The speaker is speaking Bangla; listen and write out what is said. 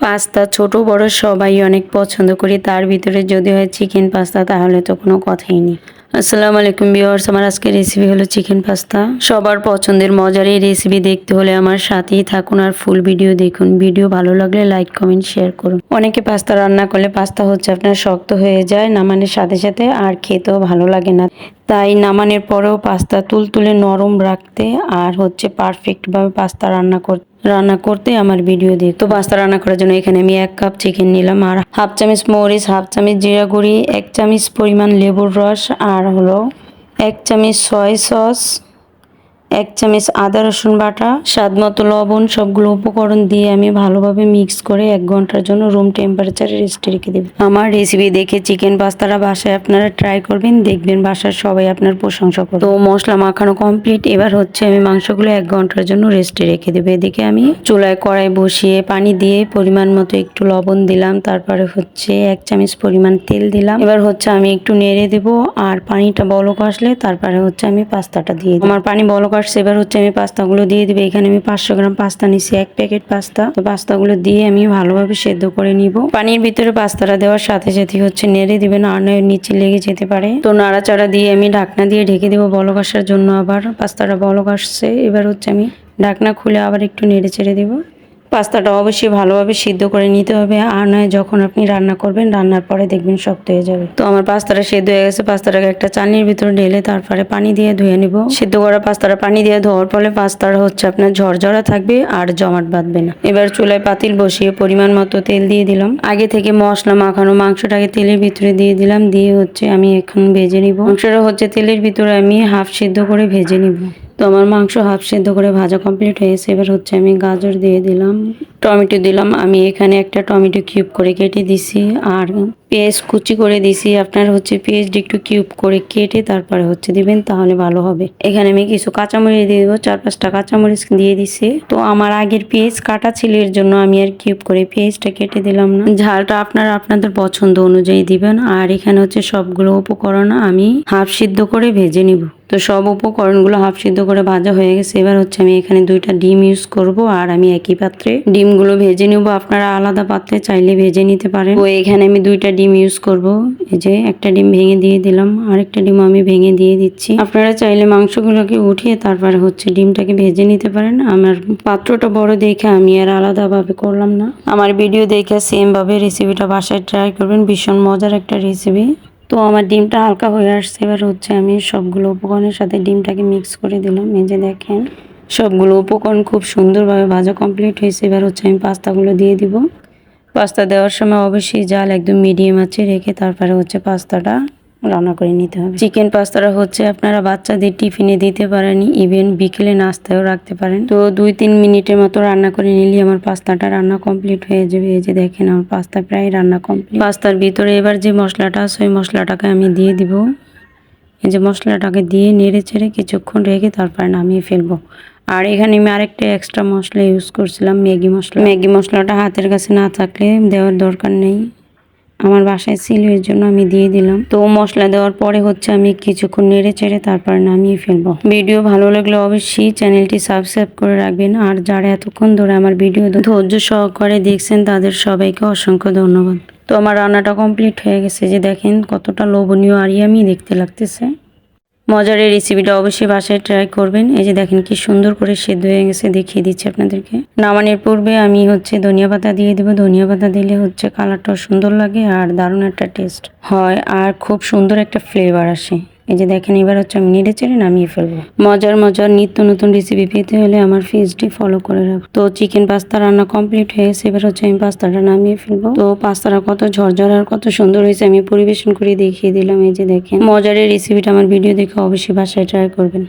পাস্তা ছোট বড় সবাই অনেক পছন্দ করি, তার ভিতরে যদি হয় চিকেন পাস্তা তাহলে তো কোনো কথাই নেই। আসসালামু আলাইকুম ভিউয়ার্স, আমার আজকের রেসিপি হলো চিকেন পাস্তা। সবার পছন্দের মজার এই রেসিপি দেখতে হলে আমার সাথেই থাকুন আর ফুল ভিডিও দেখুন। ভিডিও ভালো লাগলে লাইক কমেন্ট শেয়ার করুন। অনেকে পাস্তা রান্না করলে পাস্তা হচ্ছে আপনার শক্ত হয়ে যায় নামানোর সাথে সাথে, আর খেতেও ভালো লাগে না। তাই নামানোর পরেও পাস্তা তুলতুলে নরম রাখতে আর হচ্ছে পারফেক্টভাবে পাস্তা রান্না করতে আমার ভিডিও দিই। তো পাস্তা রান্না করার জন্য এখানে আমি 1 কাপ চিকেন নিলাম, আর হাফ চামচ মরিচ, হাফ চামচ জিরা গুঁড়ি, 1 চামচ পরিমাণ লেবুর রস, আর হলো 1 চামচ সয়া সস, 1 চামচ আদা রসুন বাটা, স্বাদ মতো লবণ। সবগুলো উপকরণ দিয়ে আমি ভালোভাবে মিক্স করে 1 ঘন্টার জন্য রুম টেম্পারেচারে রেস্টে রেখে দেব। আমার রেসিপি দেখে চিকেন পাস্তাটা বাসায় আপনারা ট্রাই করবেন, দেখবেন বাসার সবাই আপনার প্রশংসা করবে। তো মশলা মাখানো কমপ্লিট। এবার হচ্ছে আমি মাংসগুলো 1 ঘন্টার জন্য রেস্টে রেখে দেবো। এদিকে আমি চুলায় কড়াই বসিয়ে পানি দিয়ে পরিমাণ মতো একটু লবণ দিলাম, তারপরে হচ্ছে 1 চামচ পরিমাণ তেল দিলাম। এবার হচ্ছে আমি একটু নেড়ে দেব, আর পানিটা বলক আসলে তারপরে হচ্ছে আমি পাস্তাটা দিয়ে দেব। আমার পানি বলক এবার হচ্ছে আমি পাস্তাগুলো দিয়ে দিবে। এখানে আমি 500 গ্রাম পাস্তা নিছি, 1 প্যাকেট পাস্তা। তো পাস্তাগুলো দিয়ে আমি ভালোভাবে সেদ্ধ করে নিব। পানির ভিতরে পাস্তাটা দেওয়ার সাথে সাথে হচ্ছে নেড়ে দিবেন, আর নয় নিচে লেগে যেতে পারে। তো নাড়াচাড়া দিয়ে আমি ঢাকনা দিয়ে ঢেকে দেবো বলক আসার জন্য। আবার পাস্তাটা বলক আসছে, এবার হচ্ছে আমি ঢাকনা খুলে আবার একটু নেড়ে চেড়ে দেবো। পাস্তাটা অবশ্যই ভালোভাবে সিদ্ধ করে নিতে হবে, আর নয় যখন আপনি রান্না করবেন রান্নার পরে দেখবেন শক্ত হয়ে যাবে। তো আমার পাস্তাটা সেদ্ধ হয়ে গেছে। পাস্তাটাকে একটা চালনির ভিতরে ঢেলে তারপরে পানি দিয়ে ধুয়ে নিব। সিদ্ধ করা পাস্তাটা পানি দিয়ে ধোয়ার ফলে পাস্তাটা হচ্ছে আপনার ঝরঝরা থাকবে আর জমাট বাঁধবে না। এবার চুলায় পাতিল বসিয়ে পরিমাণ মতো তেল দিয়ে দিলাম। আগে থেকে মশলা মাখানো মাংসটাকে তেলের ভিতরে দিয়ে দিলাম, দিয়ে হচ্ছে আমি এখন ভেজে নিব। মাংসটা হচ্ছে তেলের ভিতরে আমি হাফ সিদ্ধ করে ভেজে নিব। তো আমার মাংস হাফ সিদ্ধ করে ভাজা কমপ্লিট হয়েছে। এবার হচ্ছে আমি গাজর দিয়ে দিলাম, টমেটো দিলাম। আমি এখানে একটা টমেটো কিউব করে কেটে দিছি, আর পেঁয়াজ কুচি করে দিছি। আপনার হচ্ছে পেঁয়াজটা একটু কিউব করে কেটে তারপরে হচ্ছে দিবেন, তাহলে ভালো হবে। এখানে আমি কিছু কাঁচামরিচ দিয়ে দেবো, 4-5টা কাঁচামরিচ দিয়ে দিছি। তো আমার আগের পেঁয়াজ কাটা ছিল, এর জন্য আমি আর কিউব করে পেঁয়াজটা কেটে দিলাম না। ঝালটা আপনাদের পছন্দ অনুযায়ী দিবেন। আর এখানে হচ্ছে সবগুলো উপকরণ আমি হাফ সিদ্ধ করে ভেজে নিব। তো সব উপকরণগুলো হাফ সিদ্ধ করে ভাজা হয়ে গেছে। এবার হচ্ছে আমি এখানে 2টা ডিম ইউজ করব, আর আমি একই পাত্রে ডিমগুলো ভেজে নেব। আপনারা আলাদা পাত্রে চাইলে ভেজে নিতে পারেন। তো এখানে আমি 2টা ডিম ইউজ করব। এই যে একটা ডিম ভেঙে দিয়ে দিলাম, আরেকটা ডিম আমি ভেঙে দিয়ে দিচ্ছি। আপনারা চাইলে মাংসগুলোকে উঠিয়ে তারপরে হচ্ছে ডিমটাকে ভেজে নিতে পারেন। আমার পাত্রটা বড় দেখে আমি আর আলাদাভাবে করলাম না। আমার ভিডিও দেখে সেম ভাবে রেসিপিটা বাসায় ট্রাই করবেন, ভীষণ মজার একটা রেসিপি। তো আমার ডিমটা হালকা হয়ে আসছে। এবার হচ্ছে আমি সবগুলো উপকরণের সাথে ডিমটাকে মিক্স করে দিলাম। এই যে দেখেন সবগুলো উপকরণ খুব সুন্দরভাবে ভাজা কমপ্লিট হয়েছে। এবার হচ্ছে আমি পাস্তাগুলো দিয়ে দিব। পাস্তা দেওয়ার সময় অবশ্যই জাল একদম মিডিয়াম আঁচে রেখে তারপরে হচ্ছে পাস্তাটা রান্না করে নিতে হবে। চিকেন পাস্তাটা হচ্ছে আপনারা বাচ্চাদের টিফিনে দিতে পারেন, ইভেন বিকেলে নাস্তায়ও রাখতে পারেন। তো 2-3 মিনিটের মতো রান্না করে নিলে আমার পাস্তাটা রান্না কমপ্লিট হয়ে যাবে। এই যে দেখেন আমার পাস্তা প্রায় রান্না কমপ্লিট। পাস্তার ভিতরে এবার যে মশলাটা আছে ওই মশলাটাকে আমি দিয়ে দিব। এই যে মশলাটাকে দিয়ে নেড়ে চেড়ে কিছুক্ষণ রেখে তারপরে নামিয়ে ফেলবো। আর এখানে আমি আরেকটা এক্সট্রা মশলা ইউজ করছিলাম, ম্যাগি মশলা। ম্যাগি মশলাটা হাতের কাছে না থাকলে দেওয়ার দরকার নেই, আমার বাসায় ছিল এর জন্য আমি দিয়ে দিলাম। তো মশলা দেওয়ার পরে হচ্ছে আমি কিছুক্ষণ নেড়ে চেড়ে তারপর নামিয়ে ফেলবো। ভিডিও ভালো লাগলে অবশ্যই চ্যানেলটি সাবস্ক্রাইব করে রাখবেন। আর যারা এতক্ষণ ধরে আমার ভিডিও ধৈর্য সহকারে দেখছেন তাদের সবাইকে অসংখ্য ধন্যবাদ। তো আমার রান্নাটা কমপ্লিট হয়ে গেছে। যে দেখেন কতটা লোভনীয় আর ইয়ামি দেখতে লাগতেছে। মজার এই রেসিপিটা অবশ্যই বাসায় ট্রাই করবেন। এই যে দেখেন কি সুন্দর করে সেদ্ধ হয়ে গেছে, দেখিয়ে দিচ্ছি আপনাদেরকে। নামানোর পূর্বে আমি হচ্ছে ধনিয়া পাতা দিয়ে দেবো। ধনিয়া পাতা দিলে হচ্ছে কালারটাও সুন্দর লাগে আর দারুণ একটা টেস্ট হয়, আর খুব সুন্দর একটা ফ্লেভার আসে। এই যে দেখেন এবার হচ্ছে আমি নেড়ে চেড়ে নামিয়ে ফেলবো। মজার নিত্য নতুন রেসিপি পেতে হলে আমার পেজটি ফলো করে রাখবো। তো চিকেন পাস্তা রান্না কমপ্লিট হয়ে গেছে। এবার হচ্ছে আমি পাস্তাটা নামিয়ে ফেলবো। তো পাস্তাটা কত ঝরঝরা আর কত সুন্দর হয়েছে আমি পরিবেশন করে দেখিয়ে দিলাম। এই যে দেখেন মজার এই রেসিপিটা আমার ভিডিও দেখে অবশ্যই বাসায় ট্রাই করবেন।